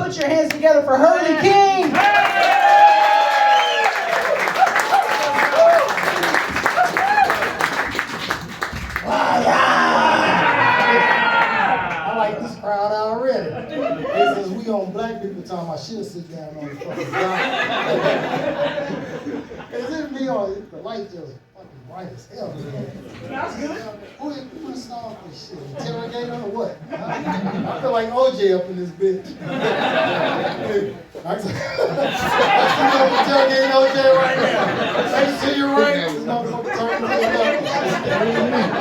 Put your hands together for Hurley King. I like this crowd already. It says we on black people time. I should sit down on the fucking ground. Is it me or the light just fucking bright as hell? That's good. Who installed this shit? Interrogator or what? Huh? I feel like OJ up in this bitch. I see you interrogating OJ right now. Say to your right, this motherfucker turn to your left.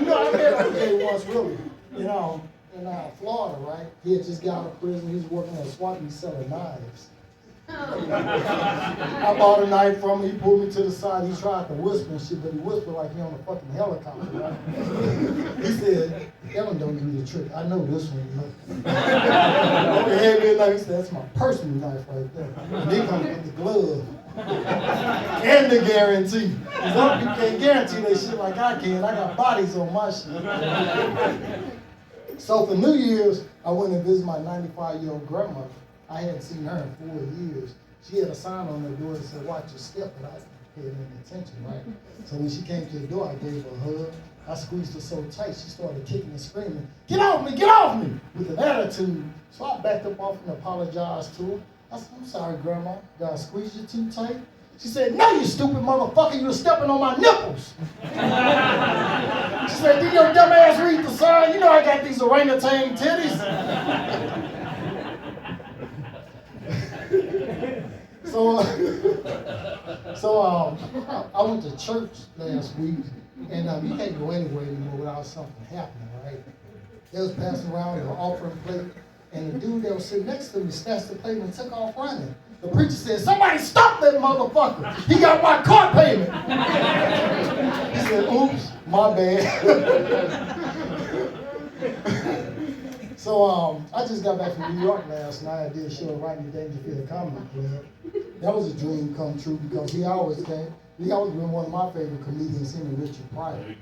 You know, I met OJ once, really. You know, in Florida, right? He had just got out of prison. He was working at a swap meet selling knives. I bought a knife from him. He pulled me to the side. He tried to whisper and shit, but he whispered like he on a fucking helicopter, right? He said, "Ellen don't give me the trick. I know this one, you know." He had me a knife. He said, "That's my personal knife right there." And he comes with the glove. And the guarantee. Because other people can't guarantee that shit like I can. I got bodies on my shit. So for New Year's, I went and visited my 95-year-old grandmother. I hadn't seen her in 4 years. She had a sign on the door that said, "Watch your step," but I didn't pay any attention, right? So when she came to the door, I gave her a hug. I squeezed her so tight, she started kicking and screaming, "Get off me, get off me!" with an attitude. So I backed up off and apologized to her. I said, "I'm sorry, Grandma. Did I squeeze you too tight?" She said, "No, you stupid motherfucker, you were stepping on my nipples." She said, "Did your dumb ass read the sign? You know I got these orangutan titties." So I went to church last week, and you can't go anywhere anymore without something happening, right? They was passing around an offering plate, and the dude that was sitting next to me snatched the plate and took off running. The preacher said, "Somebody stop that motherfucker. He got my car payment." He said, "Oops, my bad." So I just got back from New York last night. I did a show at Rodney Dangerfield Comedy Club. That was a dream come true because he always came. He always been one of my favorite comedians, him and Richard Pryor.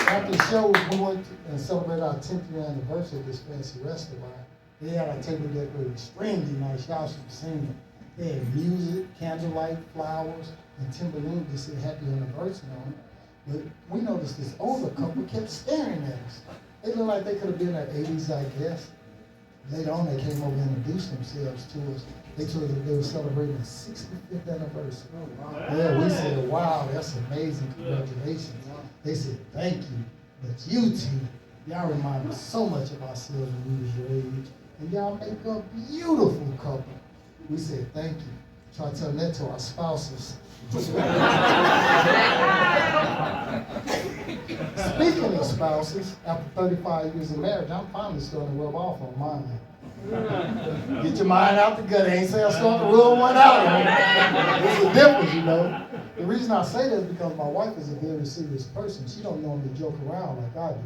After the show, we went and celebrated our 10th year anniversary at this fancy restaurant. They had our table decorated extremely nice. Y'all should have seen it. They had music, candlelight, flowers, and Timberland to say happy anniversary on it. But we noticed this older couple kept staring at us. They looked like they could have been in their 80s, I guess. Later on, they came over and introduced themselves to us. They told us that they were celebrating their 65th anniversary. Oh, wow. Yeah, we said, "Wow, that's amazing, congratulations." They said, "Thank you, but you two, y'all remind us so much of ourselves when we was your age, and y'all make a beautiful couple." We said, "Thank you." Try telling that to our spouses. Speaking of spouses, after 35 years of marriage, I'm finally starting to rub off on mine. Get your mind out the gut. I ain't saying I'm starting to rub one out. There's a difference, you know. The reason I say that is because my wife is a very serious person. She don't normally joke around like I do.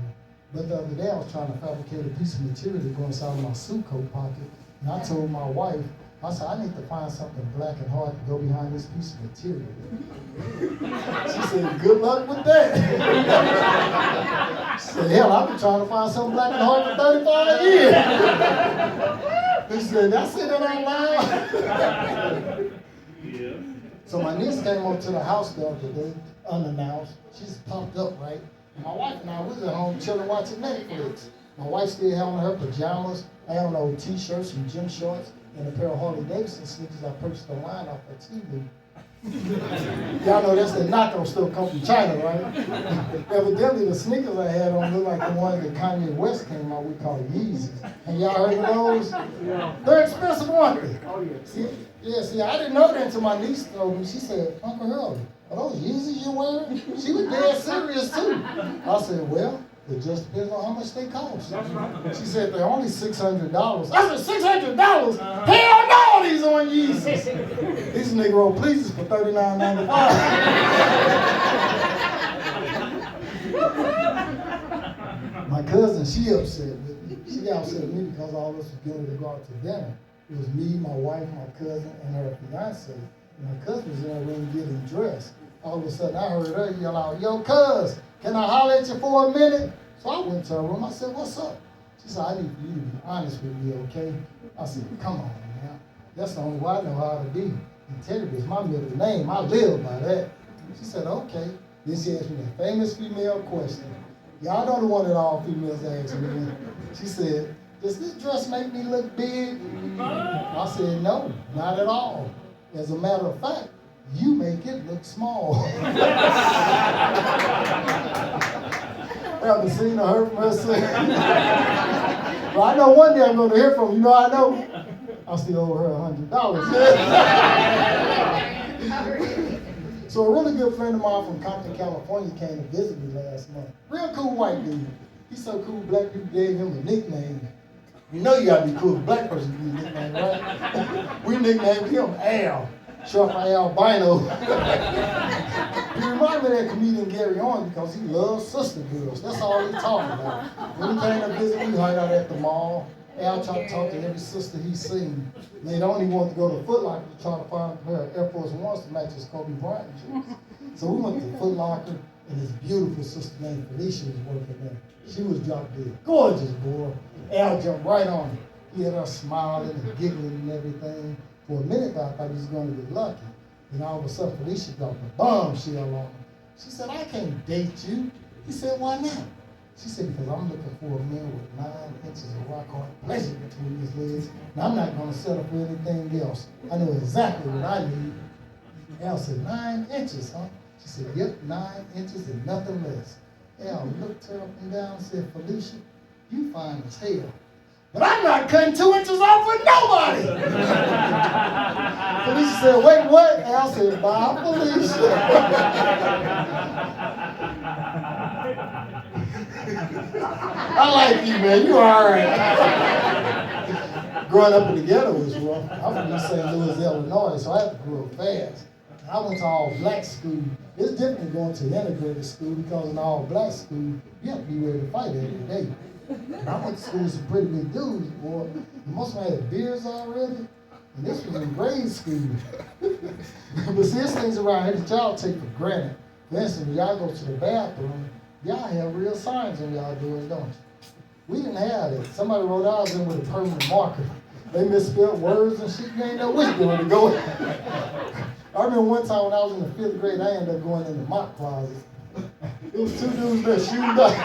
But the other day I was trying to fabricate a piece of material to go inside of my suit coat pocket. And I told my wife, I said, "I need to find something black and hard to go behind this piece of material." She said, "Good luck with that." She said, "Hell, I've been trying to find something black and hard for 35 years. He said, "Did I say that out loud?" Yeah. So my niece came over to the house the other day, unannounced. She just popped up, right? And my wife and I was at home chilling watching Netflix. My wife still had on her pajamas. I had on old t-shirts and gym shorts and a pair of Harley Davidson sneakers I purchased online off of TV. Y'all know that's the knockoff stuff come from China, right? Evidently, the sneakers I had on look like the ones that Kanye West came out with called Yeezys. And y'all heard of those? Yeah. They're expensive, aren't they? Oh, yeah. See, I didn't know that until my niece told me. She said, "Uncle Hurley, are those Yeezys you're wearing?" She was dead serious, too. I said, "Well, it just depends on how much they cost." That's right. She said, "They're only $600. I said, $600? Hell no, these on Yeezys. These Negro pleases for $39.95. My cousin, she upset with me. She got upset with me because all of us was getting ready to go out to dinner. It was me, my wife, my cousin, and her fiance. And my cousin was in her room getting dressed. All of a sudden, I heard her yell out, "Yo, cuz, can I holler at you for a minute?" So I went to her room. I said, what's up? She said, I need for you to be honest with me, okay? I said, come on, man. That's the only way I know how to be. Integrity is my middle name. I live by that. She said, okay. Then she asked me that famous female question. Y'all know the one that all females ask me. She said, does this dress make me look big? I said, no, not at all. As a matter of fact, you make it look small. Haven't seen or heard from her since. Well, I know one day I'm going to hear from her. You know I know? I still owe her $100. So a really good friend of mine from Compton, California came to visit me last month. Real cool white dude. He's so cool, black people gave him a nickname. You know you gotta be cool, black person to be a nickname, right? We nicknamed him Al, short for albino. He reminded me of that comedian Gary Owen because he loves sister girls. That's all he talking about. When he came to visit, we hung out at the mall. Al tried to talk to every sister he's seen. Later on, he wanted to go to Foot Locker to try to find her Air Force Ones to match his Kobe Bryant jeans. So we went to Foot Locker, and his beautiful sister named Felicia was working there. She was drop dead. Gorgeous, boy. Al jumped right on her. He had her smiling and giggling and everything. For a minute, I thought he was going to get lucky. And all of a sudden, Felicia dropped a bombshell on him. She said, I can't date you. He said, why not? She said, because I'm looking for a man with 9 inches of rock hard pleasure between his legs, and I'm not going to settle for anything else. I know exactly what I need. Al said, 9 inches, huh? She said, yep, 9 inches and nothing less. Al looked her up and down and said, Felicia, you fine as hell. But I'm not cutting 2 inches off with nobody. Felicia said, wait, what? Al said, bye, Felicia. I like you, man. You all right. Growing up in the ghetto was rough. I'm from St. Louis, Illinois, so I had to grow up fast. I went to all black school. It's different than going to integrated school because in all black school, you have to be ready to fight every day. And I went to school with some pretty big dudes, boy. Most of them had beards already. And this was in grade school. But see, there's things around here that y'all take for granted. For instance, when y'all go to the bathroom, y'all have real signs on y'all doors, don't you? We didn't have it. Somebody wrote ours in with a permanent marker. They misspelled words and shit. You ain't know which door to go. I remember one time when I was in the 5th grade, I ended up going in the mop closet. It was 2 dudes there shooting dice.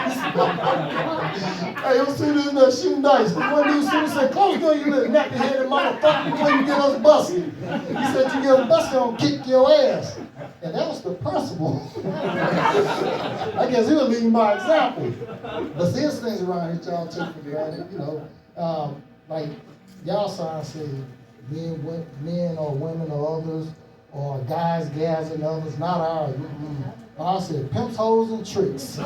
Hey, it was 2 dudes there shooting dice. One dude said, close the door, you little nappy-headed motherfucker, before you get us busted. He said, you get us busted, I'm gonna kick your ass. And that was the principal. I guess he was leading by example. But there's things around here y'all take for granted, you know. Like y'all signs say men or women or others, or guys, gals, and others, not ours. I said pimps, hoes, and tricks.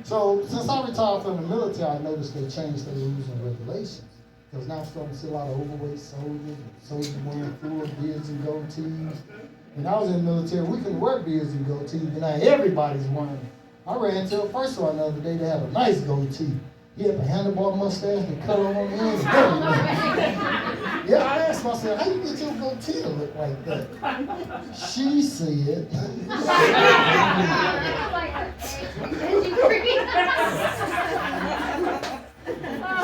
So since I retired from the military, I noticed they changed their rules and regulations. Because now I'm starting to see a lot of overweight soldiers wearing full beards and goatees. When I was in the military, we couldn't wear beards and goatees, but now everybody's wearing them. I ran into a first one the other day that had a nice goatee. He had a handlebar mustache and cut on the ends and everything. Yeah, I asked myself, how you get your goatee to look like that? She said.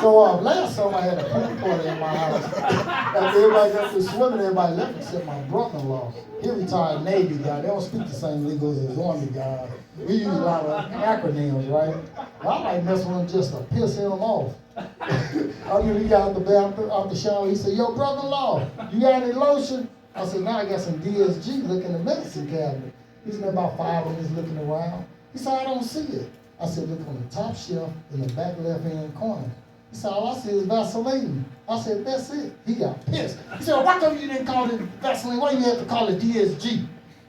So last summer I had a pool party in my house. After everybody got to swimming, everybody left except my brother-in-law. He retired Navy guy. They don't speak the same lingo as his Army guy. We use a lot of acronyms, right? Well, I like messing with him just to piss him off. I remember he got out the bathroom, out the shower. He said, yo, brother-in-law, you got any lotion? I said, no, I got some DSG. Look in the medicine cabinet. He's got about 5 minutes looking around. He said, I don't see it. I said, look on the top shelf in the back left-hand corner. He said, all I see is Vaseline. I said, that's it. He got pissed. He said, why come you didn't call it Vaseline? Why you have to call it DSG?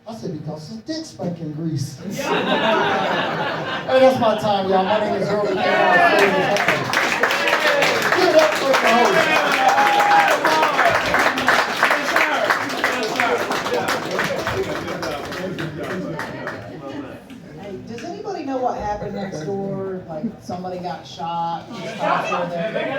I said, because it's dick spanking grease. Hey, that's my time, y'all. My name is Earl. Give it up for the host. Hey, does anybody know what happened next door? Like somebody got shot?